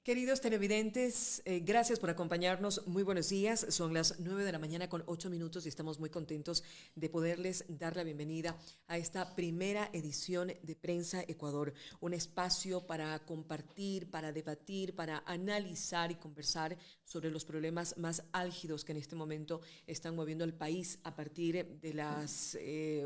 Queridos televidentes, gracias por acompañarnos. Muy buenos días. Son las 9 de la mañana con 8 minutos y estamos muy contentos de poderles dar la bienvenida a esta primera edición de Prensa Ecuador, un espacio para compartir, para debatir, para analizar y conversar sobre los problemas más álgidos que en este momento están moviendo al país a partir de las de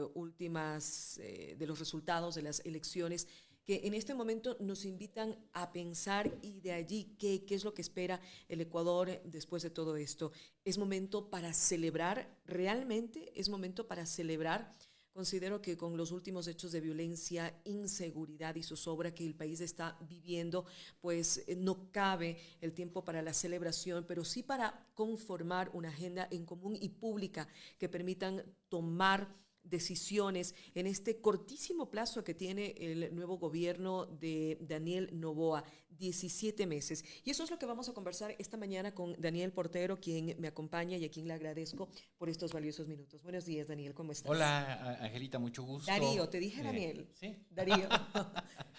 los resultados de las elecciones que en este momento nos invitan a pensar y de allí qué es lo que espera el Ecuador después de todo esto. Es momento para celebrar, realmente es momento para celebrar. Considero que con los últimos hechos de violencia, inseguridad y zozobra que el país está viviendo, pues no cabe el tiempo para la celebración, pero sí para conformar una agenda en común y pública que permitan tomar decisiones en este cortísimo plazo que tiene el nuevo gobierno de Daniel Noboa, 17 meses. Y eso es lo que vamos a conversar esta mañana con Daniel Portero, quien me acompaña y a quien le agradezco por estos valiosos minutos. Buenos días, Daniel, ¿cómo estás? Hola, Angelita, mucho gusto. Darío, te dije Daniel. Sí, Darío,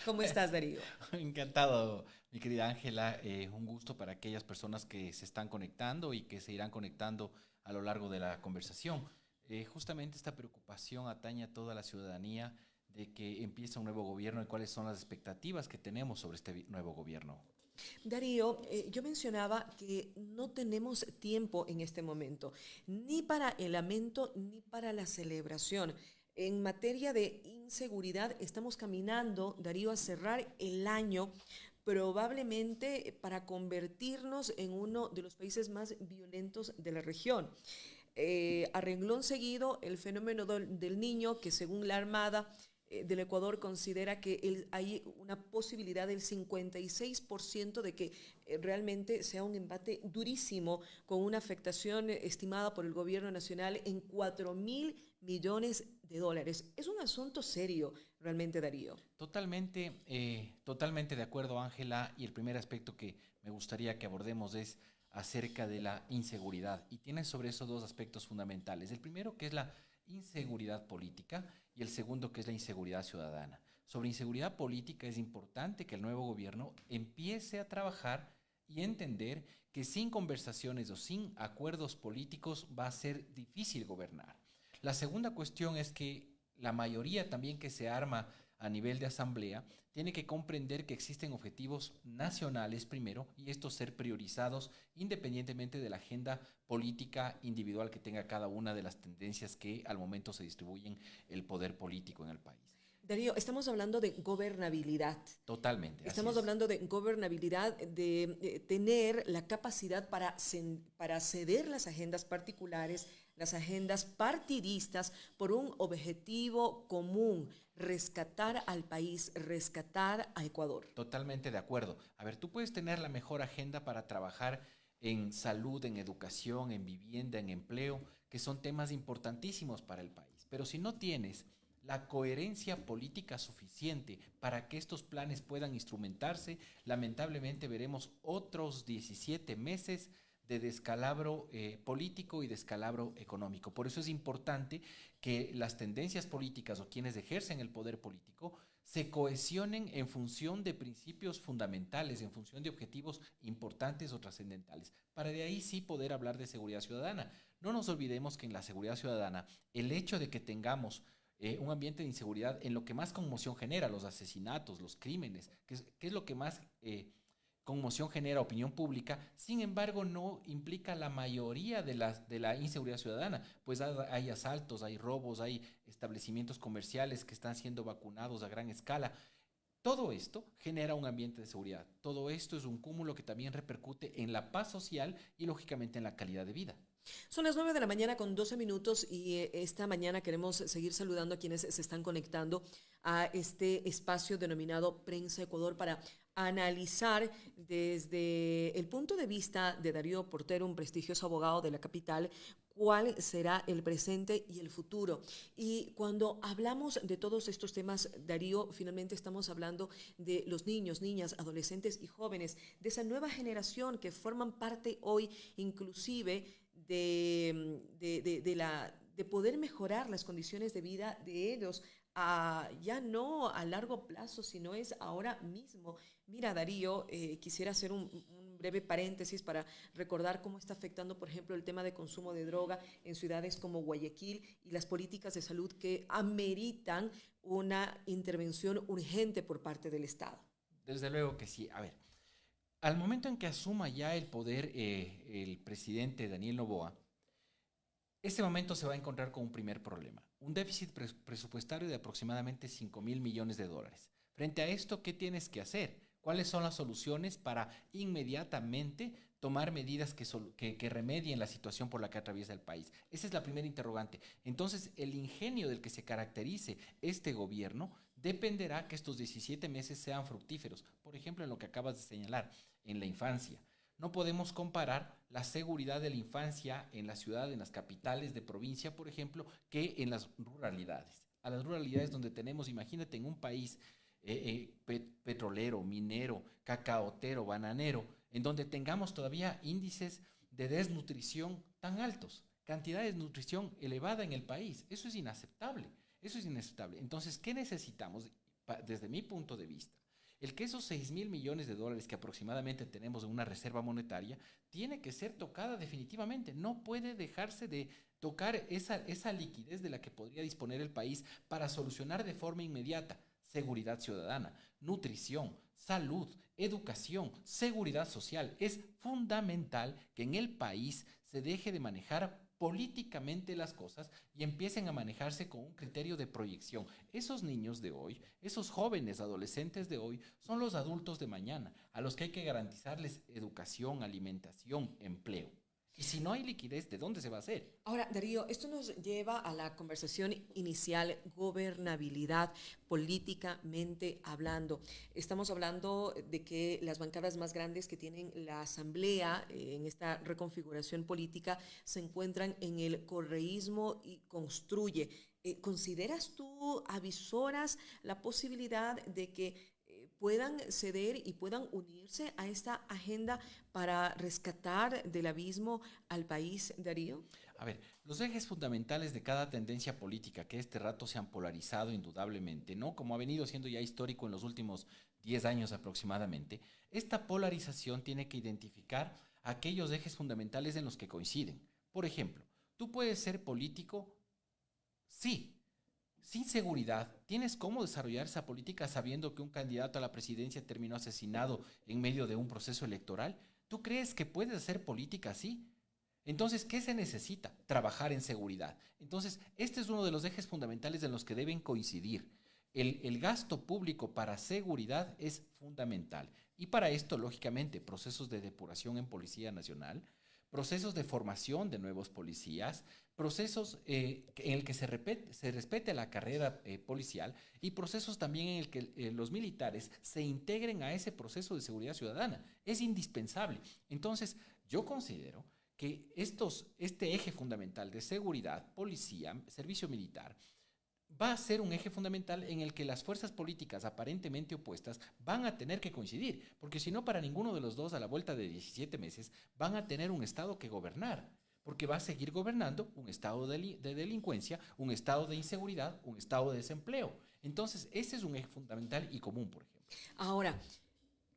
¿cómo estás, Darío? encantado, mi querida Ángela. Un gusto para aquellas personas que se están conectando y que se irán conectando a lo largo de la conversación. Justamente esta preocupación atañe a toda la ciudadanía de que empieza un nuevo gobierno y cuáles son las expectativas que tenemos sobre este nuevo gobierno. Darío, yo mencionaba que no tenemos tiempo en este momento, ni para el lamento ni para la celebración. En materia de inseguridad, estamos caminando, Darío, a cerrar el año probablemente para convertirnos en uno de los países más violentos de la región. A renglón seguido, el fenómeno del niño, que según la Armada del Ecuador considera que hay una posibilidad del 56% de que realmente sea un embate durísimo con una afectación estimada por el gobierno nacional en 4.000 millones de dólares. Es un asunto serio, realmente, Darío. Totalmente de acuerdo, Ángela. Y el primer aspecto que me gustaría que abordemos es acerca de la inseguridad. Y tiene sobre eso dos aspectos fundamentales. El primero, que es la inseguridad política, y el segundo, que es la inseguridad ciudadana. Sobre inseguridad política es importante que el nuevo gobierno empiece a trabajar y entender que sin conversaciones o sin acuerdos políticos va a ser difícil gobernar. La segunda cuestión es que la mayoría también que se arma a nivel de asamblea tiene que comprender que existen objetivos nacionales primero y estos ser priorizados independientemente de la agenda política individual que tenga cada una de las tendencias que al momento se distribuyen el poder político en el país. Darío, estamos hablando de gobernabilidad. Totalmente, así Estamos es. hablando de gobernabilidad, de tener la capacidad para ceder las agendas particulares, las agendas partidistas por un objetivo común, rescatar al país, rescatar a Ecuador. Totalmente de acuerdo. A ver, tú puedes tener la mejor agenda para trabajar en salud, en educación, en vivienda, en empleo, que son temas importantísimos para el país. Pero si no tienes la coherencia política suficiente para que estos planes puedan instrumentarse, lamentablemente veremos otros 17 meses de descalabro político y descalabro económico. Por eso es importante que las tendencias políticas o quienes ejercen el poder político se cohesionen en función de principios fundamentales, en función de objetivos importantes o trascendentales, para de ahí sí poder hablar de seguridad ciudadana. No nos olvidemos que en la seguridad ciudadana, el hecho de que tengamos un ambiente de inseguridad en lo que más conmoción genera, los asesinatos, los crímenes, que es lo que más conmoción genera opinión pública, sin embargo no implica la mayoría de la inseguridad ciudadana, pues hay asaltos, hay robos, hay establecimientos comerciales que están siendo vacunados a gran escala. Todo esto genera un ambiente de seguridad. Todo esto es un cúmulo que también repercute en la paz social y lógicamente en la calidad de vida. Son las 9 de la mañana con 12 minutos y esta mañana queremos seguir saludando a quienes se están conectando a este espacio denominado Prensa Ecuador para analizar desde el punto de vista de Darío Portero, un prestigioso abogado de la capital, cuál será el presente y el futuro. Y cuando hablamos de todos estos temas, Darío, finalmente estamos hablando de los niños, niñas, adolescentes y jóvenes, de esa nueva generación que forman parte hoy inclusive de poder mejorar las condiciones de vida de ellos ya no a largo plazo, sino es ahora mismo. Mira, Darío, quisiera hacer un breve paréntesis para recordar cómo está afectando, por ejemplo, el tema de consumo de droga en ciudades como Guayaquil y las políticas de salud que ameritan una intervención urgente por parte del Estado. Desde luego que sí. A ver, al momento en que asuma ya el poder el presidente Daniel Noboa, este momento se va a encontrar con un primer problema, un déficit presupuestario de aproximadamente 5.000 millones de dólares. Frente a esto, ¿qué tienes que hacer? ¿Cuáles son las soluciones para inmediatamente tomar medidas que remedien la situación por la que atraviesa el país? Esa es la primera interrogante. Entonces, el ingenio del que se caracterice este gobierno dependerá que estos 17 meses sean fructíferos. Por ejemplo, en lo que acabas de señalar, en la infancia. No podemos comparar la seguridad de la infancia en la ciudad, en las capitales de provincia, por ejemplo, que en las ruralidades. A las ruralidades donde tenemos, imagínate, en un país petrolero, minero, cacaotero, bananero, en donde tengamos todavía índices de desnutrición tan altos, cantidad de nutrición elevada en el país. Eso es inaceptable. Eso es inaceptable. Entonces, ¿qué necesitamos desde mi punto de vista? El que esos 6.000 millones de dólares que aproximadamente tenemos en una reserva monetaria tiene que ser tocada definitivamente. No puede dejarse de tocar esa liquidez de la que podría disponer el país para solucionar de forma inmediata seguridad ciudadana, nutrición, salud, educación, seguridad social. Es fundamental que en el país se deje de manejar políticamente las cosas y empiecen a manejarse con un criterio de proyección. Esos niños de hoy, esos jóvenes adolescentes de hoy, son los adultos de mañana, a los que hay que garantizarles educación, alimentación, empleo. Y si no hay liquidez, ¿de dónde se va a hacer? Ahora, Darío, esto nos lleva a la conversación inicial, gobernabilidad, políticamente hablando. Estamos hablando de que las bancadas más grandes que tienen la Asamblea en esta reconfiguración política se encuentran en el correísmo y construye. ¿Consideras tú, avisoras, la posibilidad de que puedan ceder y puedan unirse a esta agenda para rescatar del abismo al país, Darío? A ver, los ejes fundamentales de cada tendencia política que este rato se han polarizado indudablemente, ¿no? Como ha venido siendo ya histórico en los últimos 10 años aproximadamente, esta polarización tiene que identificar aquellos ejes fundamentales en los que coinciden. Por ejemplo, tú puedes ser político, sí, sin seguridad. ¿Tienes cómo desarrollar esa política sabiendo que un candidato a la presidencia terminó asesinado en medio de un proceso electoral? ¿Tú crees que puedes hacer política así? Entonces, ¿qué se necesita? Trabajar en seguridad. Entonces, este es uno de los ejes fundamentales en los que deben coincidir. El gasto público para seguridad es fundamental. Y para esto, lógicamente, procesos de depuración en Policía Nacional, procesos de formación de nuevos policías, procesos en el que se respete la carrera policial y procesos también en el que los militares se integren a ese proceso de seguridad ciudadana. Es indispensable. Entonces, yo considero que este eje fundamental de seguridad, policía, servicio militar, va a ser un eje fundamental en el que las fuerzas políticas aparentemente opuestas van a tener que coincidir, porque si no, para ninguno de los dos a la vuelta de 17 meses van a tener un Estado que gobernar, porque va a seguir gobernando un estado de delincuencia, un estado de inseguridad, un estado de desempleo. Entonces, ese es un eje fundamental y común, por ejemplo. Ahora,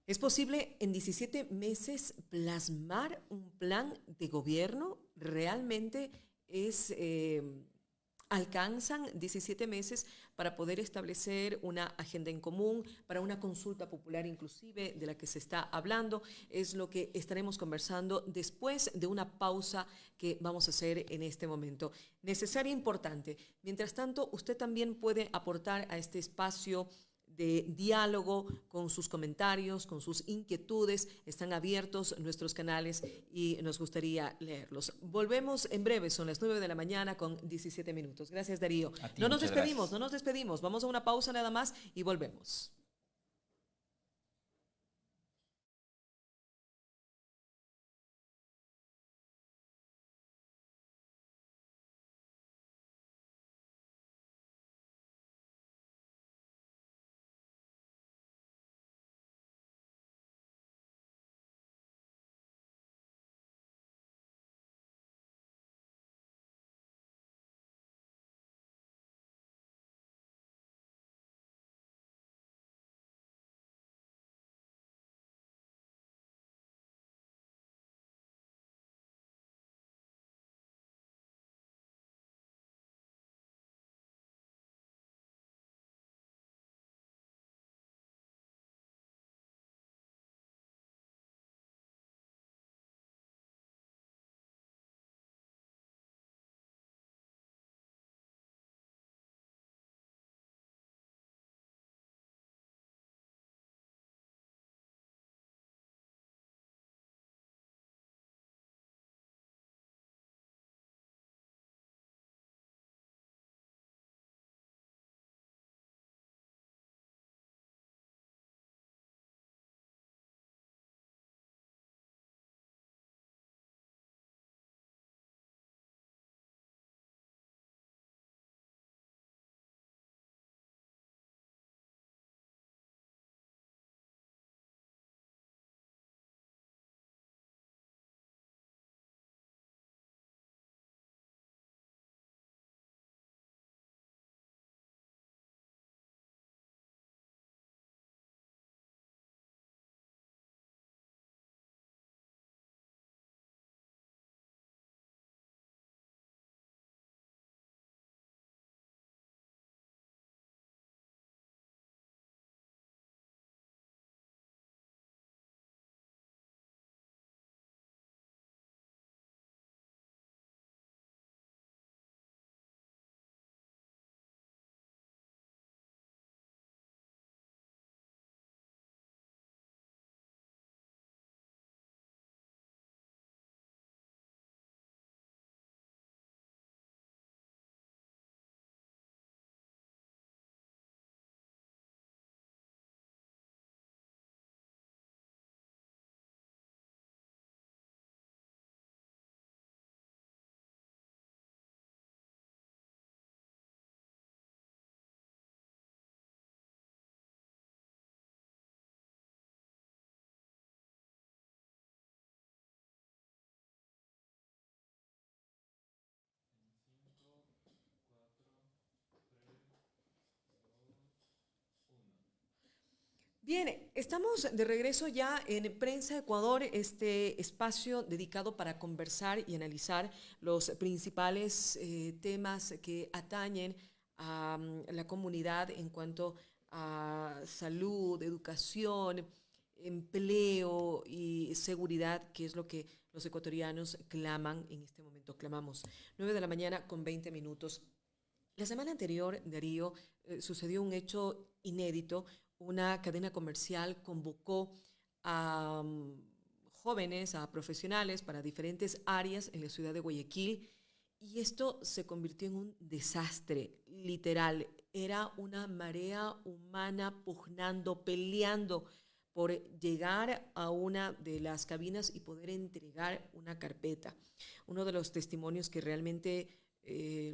¿es posible en 17 meses plasmar un plan de gobierno? ¿Realmente alcanzan 17 meses para poder establecer una agenda en común, para una consulta popular inclusive de la que se está hablando? Es lo que estaremos conversando después de una pausa que vamos a hacer en este momento. Necesaria e importante. Mientras tanto, usted también puede aportar a este espacio de diálogo con sus comentarios, con sus inquietudes. Están abiertos nuestros canales y nos gustaría leerlos. Volvemos en breve, son las 9 de la mañana con 17 minutos. Gracias, Darío. A ti, No nos muchas despedimos, gracias. no nos despedimos. Vamos a una pausa nada más y volvemos. Bien, estamos de regreso ya en Prensa Ecuador, este espacio dedicado para conversar y analizar los principales temas que atañen a la comunidad en cuanto a salud, educación, empleo y seguridad, que es lo que los ecuatorianos claman en este momento. Clamamos 9 de la mañana con 20 minutos. La semana anterior, Darío, sucedió un hecho inédito. Una cadena comercial convocó a jóvenes, a profesionales para diferentes áreas en la ciudad de Guayaquil y esto se convirtió en un desastre, literal. Era una marea humana pugnando, peleando por llegar a una de las cabinas y poder entregar una carpeta. Uno de los testimonios que realmente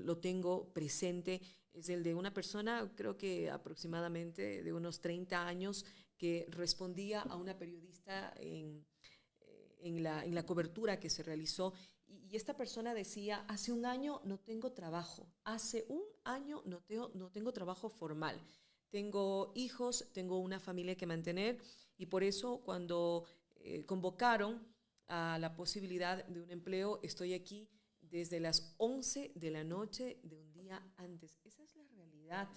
lo tengo presente es el de una persona, creo que aproximadamente de unos 30 años, que respondía a una periodista en la cobertura que se realizó. Y esta persona decía, hace un año no tengo trabajo, hace un año no tengo trabajo formal. Tengo hijos, tengo una familia que mantener y por eso cuando convocaron a la posibilidad de un empleo, estoy aquí desde las 11 de la noche de un día antes. Esa es la realidad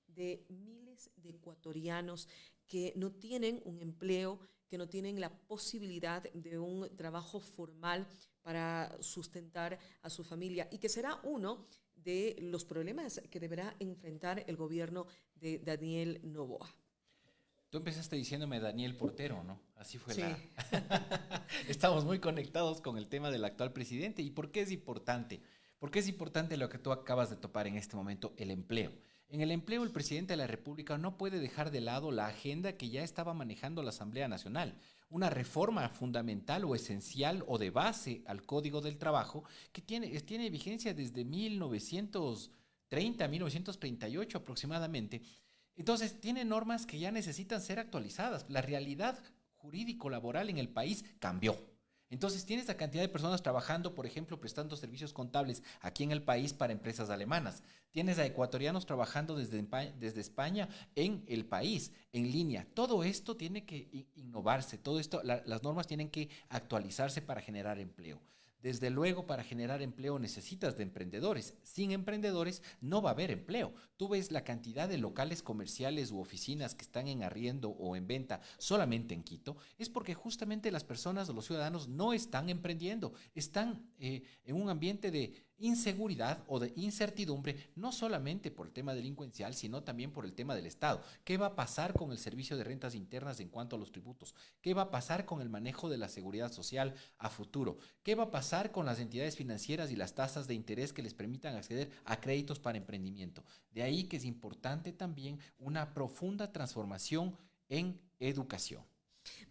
de miles de ecuatorianos que no tienen un empleo, que no tienen la posibilidad de un trabajo formal para sustentar a su familia y que será uno de los problemas que deberá enfrentar el gobierno de Daniel Noboa. Tú empezaste diciéndome Daniel Portero, ¿no? Así fue Sí. la... Estamos muy conectados con el tema del actual presidente. ¿Y por qué es importante? Porque es importante lo que tú acabas de topar en este momento, el empleo. En el empleo, el presidente de la República no puede dejar de lado la agenda que ya estaba manejando la Asamblea Nacional. Una reforma fundamental o esencial o de base al Código del Trabajo que tiene vigencia desde 1930, 1938 aproximadamente. Entonces, tiene normas que ya necesitan ser actualizadas. La realidad jurídico-laboral en el país cambió. Entonces, tienes la cantidad de personas trabajando, por ejemplo, prestando servicios contables aquí en el país para empresas alemanas. Tienes a ecuatorianos trabajando desde España en el país, en línea. Todo esto tiene que innovarse, todo esto, las normas tienen que actualizarse para generar empleo. Desde luego, para generar empleo necesitas de emprendedores. Sin emprendedores no va a haber empleo. Tú ves la cantidad de locales comerciales u oficinas que están en arriendo o en venta solamente en Quito, es porque justamente las personas o los ciudadanos no están emprendiendo, están en un ambiente de inseguridad o de incertidumbre, no solamente por el tema delincuencial, sino también por el tema del Estado. ¿Qué va a pasar con el servicio de rentas internas en cuanto a los tributos? ¿Qué va a pasar con el manejo de la seguridad social a futuro? ¿Qué va a pasar con las entidades financieras y las tasas de interés que les permitan acceder a créditos para emprendimiento? De ahí que es importante también una profunda transformación en educación.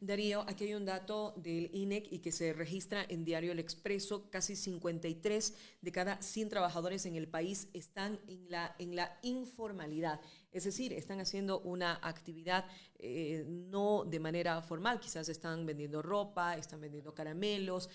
Darío, aquí hay un dato del INEC y que se registra en Diario El Expreso. Casi 53 de cada 100 trabajadores en el país están en la informalidad. Es decir, están haciendo una actividad no de manera formal. Quizás están vendiendo ropa, están vendiendo caramelos,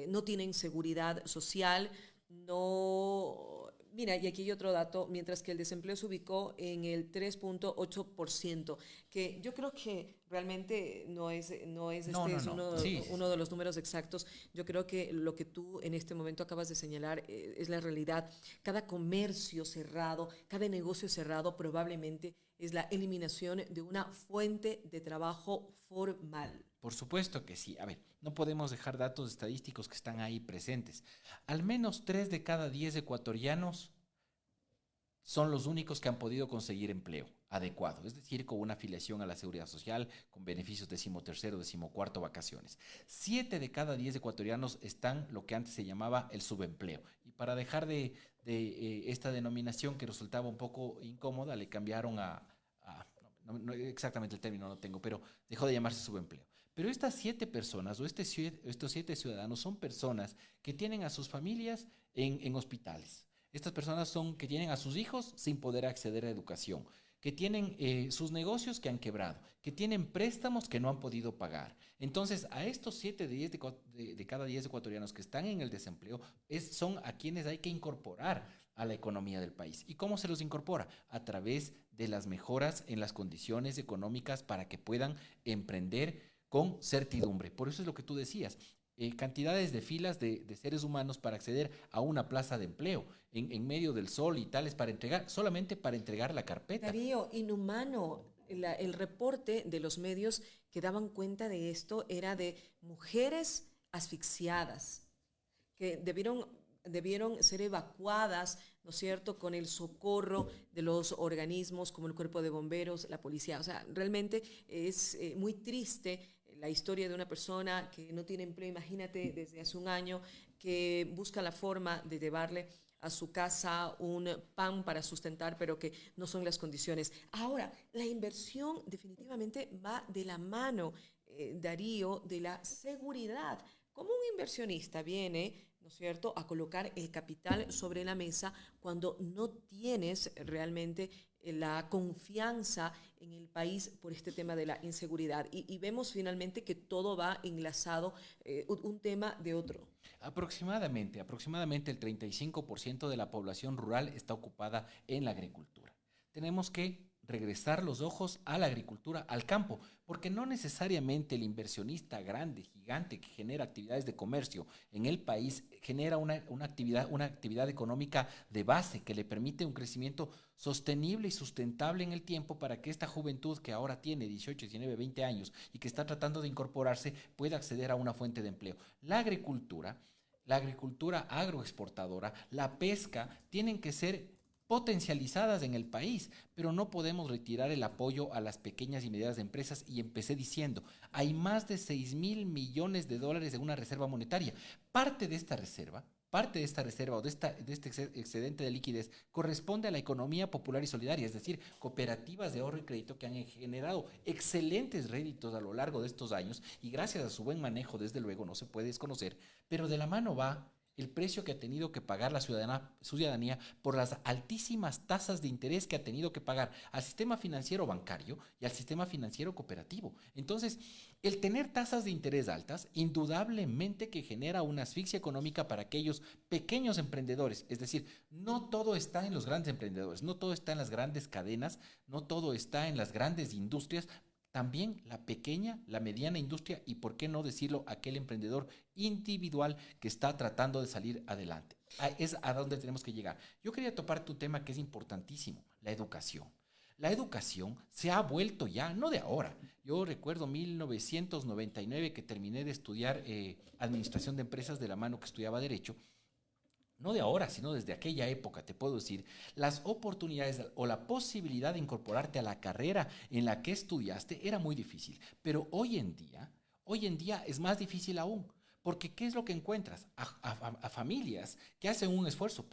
no tienen seguridad social, no... Mira, y aquí hay otro dato, mientras que el desempleo se ubicó en el 3.8%, que yo creo que realmente uno de los números exactos. Yo creo que lo que tú en este momento acabas de señalar es la realidad. Cada comercio cerrado, cada negocio cerrado probablemente es la eliminación de una fuente de trabajo formal. Por supuesto que sí. A ver, no podemos dejar datos estadísticos que están ahí presentes. Al menos 3 de cada 10 ecuatorianos son los únicos que han podido conseguir empleo adecuado, es decir, con una afiliación a la seguridad social, con beneficios 13º, 14º, vacaciones. 7 de cada 10 ecuatorianos están lo que antes se llamaba el subempleo. Y para dejar de esta denominación que resultaba un poco incómoda, le cambiaron no, exactamente el término no tengo, pero dejó de llamarse subempleo. Pero estas 7 personas o estos 7 ciudadanos son personas que tienen a sus familias en hospitales. Estas personas son que tienen a sus hijos sin poder acceder a educación, que tienen sus negocios que han quebrado, que tienen préstamos que no han podido pagar. Entonces, a estos 7 de cada 10 ecuatorianos que están en el desempleo, son a quienes hay que incorporar a la economía del país. ¿Y cómo se los incorpora? A través de las mejoras en las condiciones económicas para que puedan emprender con certidumbre. Por eso es lo que tú decías. Cantidades de filas de seres humanos para acceder a una plaza de empleo en medio del sol y tales para entregar, solamente para entregar la carpeta. Darío, inhumano. El reporte de los medios que daban cuenta de esto era de mujeres asfixiadas que debieron ser evacuadas, ¿no es cierto?, con el socorro de los organismos como el Cuerpo de Bomberos, la policía. O sea, realmente es muy triste la historia de una persona que no tiene empleo, imagínate, desde hace un año, que busca la forma de llevarle a su casa un pan para sustentar, pero que no son las condiciones. Ahora, la inversión definitivamente va de la mano, Darío, de la seguridad. ¿Cómo un inversionista viene, ¿no es cierto?, a colocar el capital sobre la mesa cuando no tienes realmente la confianza en el país por este tema de la inseguridad? Y vemos finalmente que todo va enlazado, un tema de otro. Aproximadamente el 35% de la población rural está ocupada en la agricultura. Tenemos que regresar los ojos a la agricultura, al campo, porque no necesariamente el inversionista grande, gigante, que genera actividades de comercio en el país, genera una actividad económica de base que le permite un crecimiento sostenible y sustentable en el tiempo para que esta juventud que ahora tiene 18, 19, 20 años y que está tratando de incorporarse pueda acceder a una fuente de empleo. La agricultura agroexportadora, la pesca, tienen que ser potencializadas en el país, pero no podemos retirar el apoyo a las pequeñas y medianas empresas. Y empecé diciendo, hay más de 6,000 millones de dólares en una reserva monetaria. Parte de esta reserva o de este excedente de liquidez corresponde a la economía popular y solidaria, es decir, cooperativas de ahorro y crédito que han generado excelentes réditos a lo largo de estos años y gracias a su buen manejo, desde luego, no se puede desconocer, pero de la mano va el precio que ha tenido que pagar la ciudadanía por las altísimas tasas de interés que ha tenido que pagar al sistema financiero bancario y al sistema financiero cooperativo. Entonces, el tener tasas de interés altas, indudablemente que genera una asfixia económica para aquellos pequeños emprendedores. Es decir, no todo está en los grandes emprendedores, no todo está en las grandes cadenas, no todo está en las grandes industrias. También la pequeña, la mediana industria y, por qué no decirlo, aquel emprendedor individual que está tratando de salir adelante. Es a donde tenemos que llegar. Yo quería topar tu tema que es importantísimo, la educación. La educación se ha vuelto ya, no de ahora. Yo recuerdo 1999 que terminé de estudiar administración de empresas de la mano que estudiaba Derecho. No de ahora, sino desde aquella época, te puedo decir, las oportunidades o la posibilidad de incorporarte a la carrera en la que estudiaste era muy difícil. Pero hoy en día es más difícil aún, porque ¿qué es lo que encuentras? A familias que hacen un esfuerzo,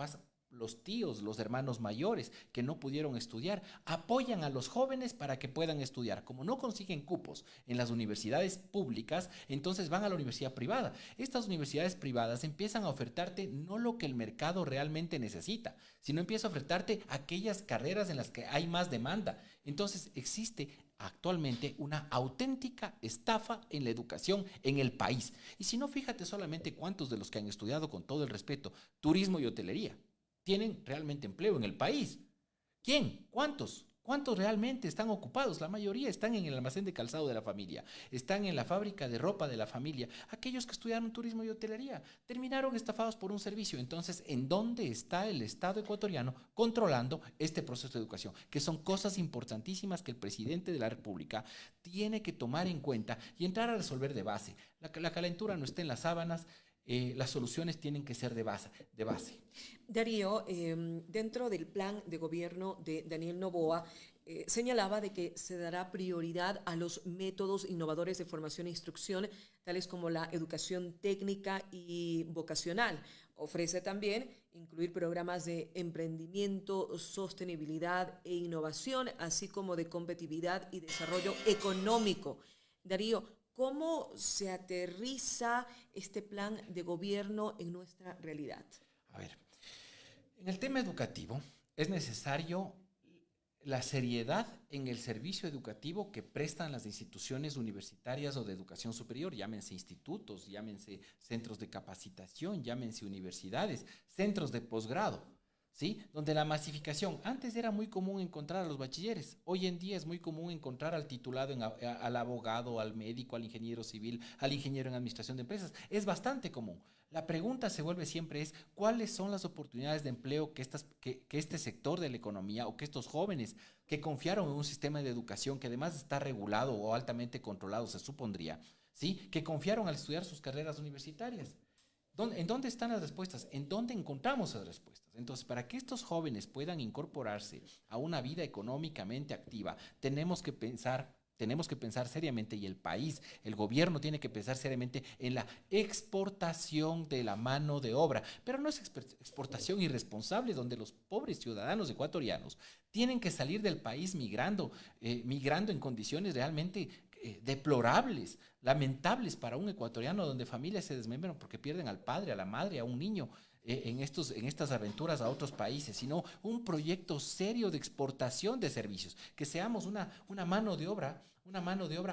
los tíos, los hermanos mayores que no pudieron estudiar, apoyan a los jóvenes para que puedan estudiar. Como no consiguen cupos en las universidades públicas, entonces van a la universidad privada. Estas universidades privadas empiezan a ofertarte no lo que el mercado realmente necesita, sino empieza a ofertarte aquellas carreras en las que hay más demanda. Entonces existe actualmente una auténtica estafa en la educación en el país. Y si no, fíjate solamente cuántos de los que han estudiado, con todo el respeto, turismo y hotelería, tienen realmente empleo en el país. ¿Quién? ¿Cuántos? ¿Cuántos realmente están ocupados? La mayoría están en el almacén de calzado de la familia, están en la fábrica de ropa de la familia. Aquellos que estudiaron turismo y hotelería terminaron estafados por un servicio. Entonces, ¿en dónde está el Estado ecuatoriano controlando este proceso de educación? Que son cosas importantísimas que el presidente de la República tiene que tomar en cuenta y entrar a resolver de base. La calentura no está en las sábanas. Las soluciones tienen que ser de base. Darío, dentro del plan de gobierno de Daniel Noboa, señalaba de que se dará prioridad a los métodos innovadores de formación e instrucción, tales como la educación técnica y vocacional. Ofrece también incluir programas de emprendimiento, sostenibilidad e innovación, así como de competitividad y desarrollo económico. Darío, ¿cómo se aterriza este plan de gobierno en nuestra realidad? A ver, en el tema educativo es necesario la seriedad en el servicio educativo que prestan las instituciones universitarias o de educación superior, llámense institutos, llámense centros de capacitación, llámense universidades, centros de posgrado. ¿sí? Donde la masificación, antes era muy común encontrar a los bachilleres, hoy en día es muy común encontrar al titulado, al abogado, al médico, al ingeniero civil, al ingeniero en administración de empresas, es bastante común. La pregunta se vuelve siempre es, ¿cuáles son las oportunidades de empleo que este sector de la economía o que estos jóvenes que confiaron en un sistema de educación que además está regulado o altamente controlado, se supondría, ¿sí? Que confiaron al estudiar sus carreras universitarias? ¿En dónde están las respuestas? ¿En dónde encontramos las respuestas? Entonces, para que estos jóvenes puedan incorporarse a una vida económicamente activa, tenemos que pensar seriamente, y el país, el gobierno tiene que pensar seriamente en la exportación de la mano de obra, pero no es exportación irresponsable donde los pobres ciudadanos ecuatorianos tienen que salir del país migrando en condiciones realmente deplorables, lamentables para un ecuatoriano, donde familias se desmembran porque pierden al padre, a la madre, a un niño en estas aventuras a otros países, sino un proyecto serio de exportación de servicios, que seamos una mano de obra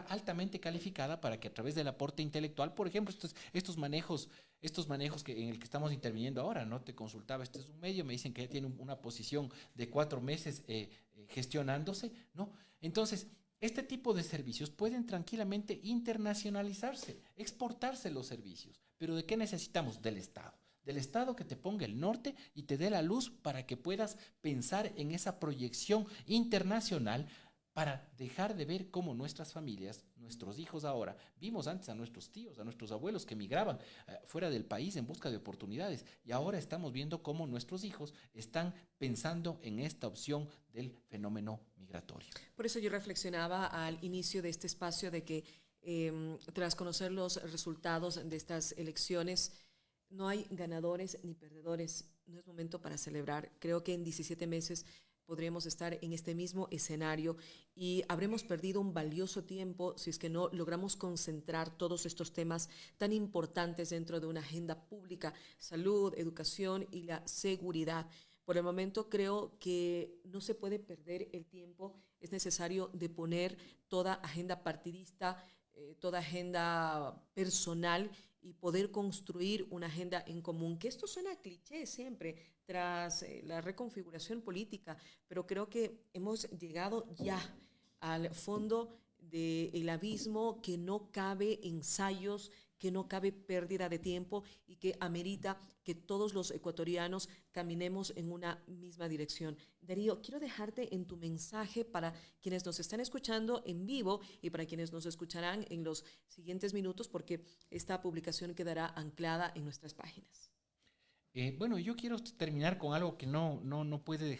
altamente calificada para que a través del aporte intelectual, por ejemplo, estos manejos en el que estamos interviniendo ahora, ¿no? Te consultaba, este es un medio, me dicen que ya tiene una posición de 4 meses gestionándose, ¿no? Entonces, este tipo de servicios pueden tranquilamente internacionalizarse, exportarse los servicios. ¿Pero de qué necesitamos? Del Estado. Del Estado que te ponga el norte y te dé la luz para que puedas pensar en esa proyección internacional, para dejar de ver cómo nuestras familias, nuestros hijos ahora, vimos antes a nuestros tíos, a nuestros abuelos que migraban fuera del país en busca de oportunidades, y ahora estamos viendo cómo nuestros hijos están pensando en esta opción del fenómeno migratorio. Por eso yo reflexionaba al inicio de este espacio de que tras conocer los resultados de estas elecciones, no hay ganadores ni perdedores, no es momento para celebrar. Creo que en 17 meses podremos estar en este mismo escenario y habremos perdido un valioso tiempo si es que no logramos concentrar todos estos temas tan importantes dentro de una agenda pública: salud, educación y la seguridad. Por el momento creo que no se puede perder el tiempo, es necesario deponer toda agenda partidista, toda agenda personal, y poder construir una agenda en común, que esto suena a cliché siempre tras la reconfiguración política, pero creo que hemos llegado ya al fondo del abismo, que no cabe ensayos, que no cabe pérdida de tiempo y que amerita que todos los ecuatorianos caminemos en una misma dirección. Darío, quiero dejarte en tu mensaje para quienes nos están escuchando en vivo y para quienes nos escucharán en los siguientes minutos, porque esta publicación quedará anclada en nuestras páginas. Bueno, yo quiero terminar con algo que no puede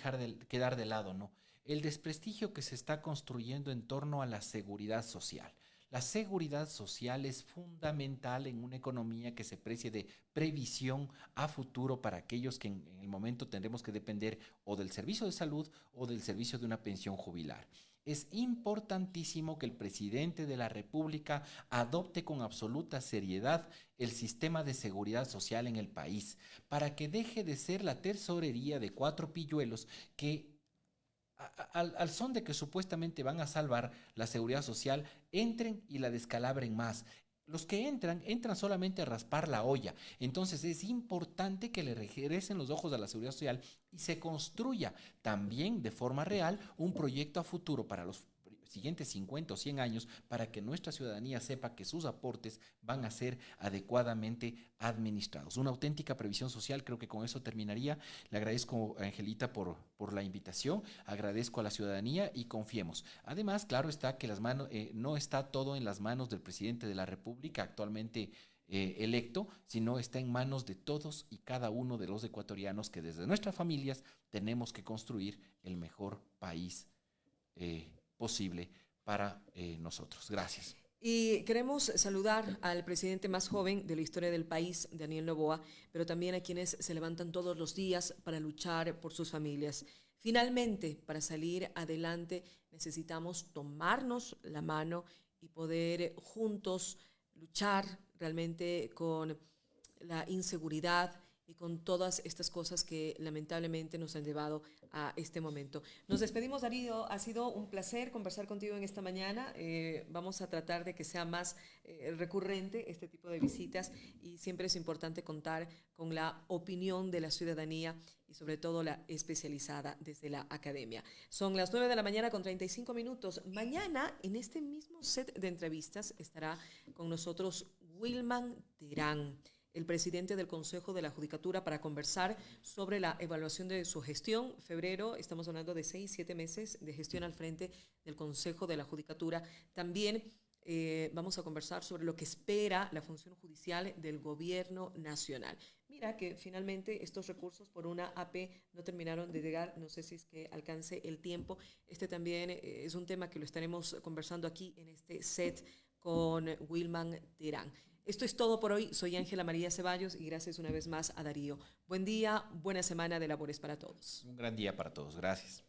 quedar de lado, ¿no? El desprestigio que se está construyendo en torno a la seguridad social. La seguridad social es fundamental en una economía que se precie de previsión a futuro para aquellos que en el momento tendremos que depender o del servicio de salud o del servicio de una pensión jubilar. Es importantísimo que el presidente de la República adopte con absoluta seriedad el sistema de seguridad social en el país, para que deje de ser la tesorería de 4 pilluelos que al son de que supuestamente van a salvar la seguridad social, entren y la descalabren más. Los que entran solamente a raspar la olla. Entonces es importante que le regresen los ojos a la seguridad social y se construya también de forma real un proyecto a futuro para los siguientes 50 o 100 años, para que nuestra ciudadanía sepa que sus aportes van a ser adecuadamente administrados. Una auténtica previsión social, creo que con eso terminaría. Le agradezco a Angelita por la invitación, agradezco a la ciudadanía y confiemos. Además, claro está que no está todo en las manos del presidente de la República actualmente electo, sino está en manos de todos y cada uno de los ecuatorianos, que desde nuestras familias tenemos que construir el mejor país posible para nosotros. Gracias. Y queremos saludar al presidente más joven de la historia del país, Daniel Noboa, pero también a quienes se levantan todos los días para luchar por sus familias. Finalmente, para salir adelante, necesitamos tomarnos la mano y poder juntos luchar realmente con la inseguridad y con todas estas cosas que lamentablemente nos han llevado a este momento. Nos despedimos, Darío. Ha sido un placer conversar contigo en esta mañana. Vamos a tratar de que sea más recurrente este tipo de visitas y siempre es importante contar con la opinión de la ciudadanía y sobre todo la especializada desde la academia. Son las 9 de la mañana con 35 minutos. Mañana, en este mismo set de entrevistas, estará con nosotros Wilman Terán, el presidente del Consejo de la Judicatura, para conversar sobre la evaluación de su gestión. Febrero, estamos hablando de 6-7 meses de gestión al frente del Consejo de la Judicatura. También vamos a conversar sobre lo que espera la función judicial del gobierno nacional. Mira que finalmente estos recursos por una AP no terminaron de llegar, no sé si es que alcance el tiempo. Este también es un tema que lo estaremos conversando aquí en este set con Wilman Terán. Esto es todo por hoy. Soy Ángela María Ceballos y gracias una vez más a Darío. Buen día, buena semana de labores para todos. Un gran día para todos. Gracias.